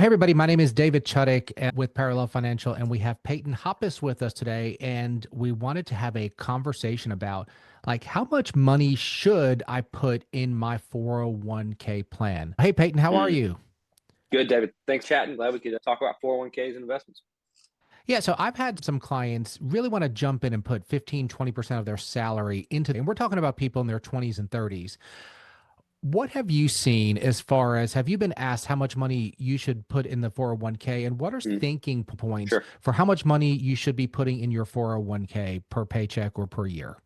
Hey everybody, my name is David Chuddick with Parallel Financial, and we have Peyton Hoppus with us today. And we wanted to have a conversation about how much money should I put in my 401k plan? Hey Peyton, how are Mm, you? Good, David. Thanks, chatting. Glad we could talk about 401ks and investments. Yeah, so I've had some clients really want to jump in and put 15, 20% of their salary into, and we're talking about people in their 20s and 30s. What have you seen as far as have you been asked how much money you should put in the 401k, and what are Mm, thinking points sure. for how much money you should be putting in your 401k per paycheck or per year?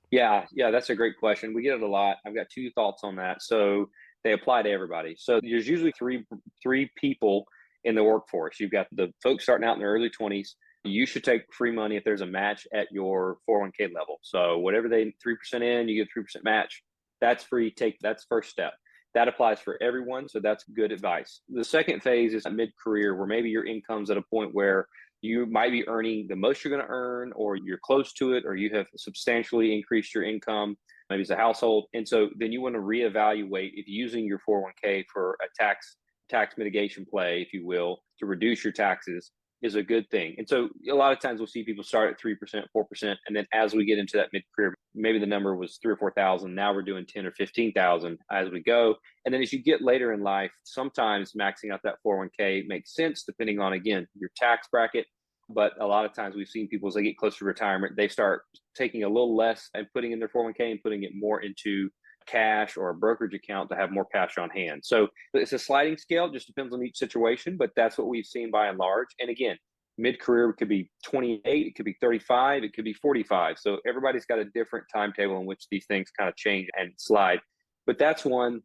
Yeah, that's a great question. We get it a lot. I've got two thoughts on that. So they apply to everybody. So there's usually three people in the workforce. You've got the folks starting out in their early 20s. You should take free money if there's a match at your 401k level. So whatever they 3% in, you get 3% match. That's free. That's first step. That applies for everyone. So that's good advice. The second phase is mid-career, where maybe your income's at a point where you might be earning the most you're going to earn, or you're close to it, or you have substantially increased your income. Maybe it's a household. And so then you want to reevaluate if using your 401k for a tax mitigation play, if you will, to reduce your taxes is a good thing. And so a lot of times we'll see people start at 3%, 4%. And then as we get into that mid career, maybe the number was 3 or 4,000. Now we're doing 10 or 15,000 as we go. And then as you get later in life, sometimes maxing out that 401k makes sense depending on, again, your tax bracket. But a lot of times we've seen people as they get closer to retirement, they start taking a little less and putting in their 401k and putting it more into cash or a brokerage account to have more cash on hand. So it's a sliding scale, it just depends on each situation, but that's what we've seen by and large. And again, mid-career could be 28, it could be 35, it could be 45. So everybody's got a different timetable in which these things kind of change and slide. But that's one.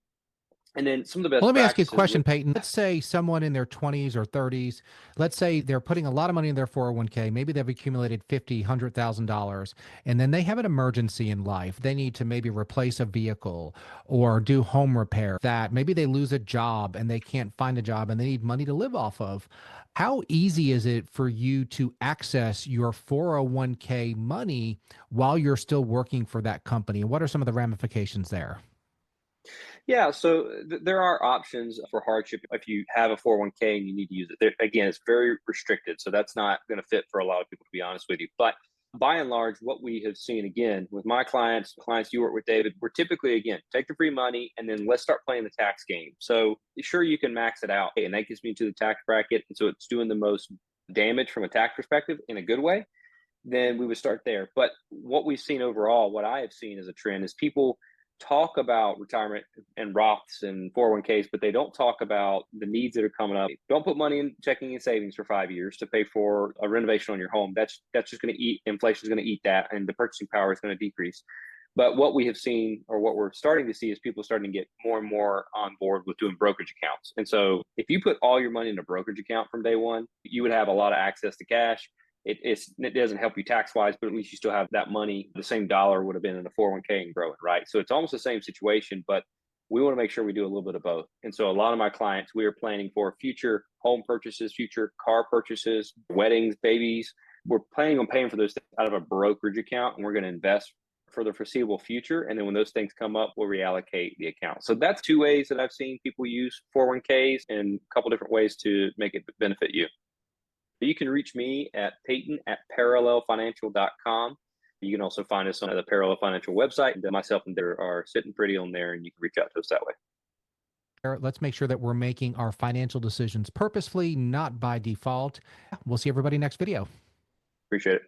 And then some of the Well, best let me ask you a practices question, with Peyton. Let's say someone in their 20s or 30s, let's say they're putting a lot of money in their 401k. Maybe they've accumulated 50, $100,000, and then they have an emergency in life. They need to maybe replace a vehicle or do home repair. That maybe they lose a job and they can't find a job and they need money to live off of. How easy is it for you to access your 401k money while you're still working for that company? And what are some of the ramifications there? Yeah, so there are options for hardship if you have a 401k and you need to use it. Again, it's very restricted, so that's not going to fit for a lot of people, to be honest with you. But by and large, what we have seen again with my clients you work with, David, we're typically, again, take the free money and then let's start playing the tax game. So sure, you can max it out, and that gets me to the tax bracket, and so it's doing the most damage from a tax perspective in a good way. Then we would start there. But what we've seen overall, what I have seen as a trend is people talk about retirement and Roths and 401ks, but they don't talk about the needs that are coming up. Don't put money in checking and savings for 5 years to pay for a renovation on your home. That's just going to eat, inflation is going to eat that, and the purchasing power is going to decrease. But what we have seen, or what we're starting to see, is people starting to get more and more on board with doing brokerage accounts. And so if you put all your money in a brokerage account from day one, you would have a lot of access to cash. It doesn't help you tax wise, but at least you still have that money. The same dollar would have been in a 401k and growing, right? So it's almost the same situation, but we want to make sure we do a little bit of both. And so a lot of my clients, we are planning for future home purchases, future car purchases, weddings, babies. We're planning on paying for those out of a brokerage account, and we're going to invest for the foreseeable future. And then when those things come up, we'll reallocate the account. So that's two ways that I've seen people use 401ks, and a couple different ways to make it benefit you. You can reach me at Peyton at parallelfinancial.com. You can also find us on the Parallel Financial website. And myself and there are sitting pretty on there, and you can reach out to us that way. Let's make sure that we're making our financial decisions purposefully, not by default. We'll see everybody next video. Appreciate it.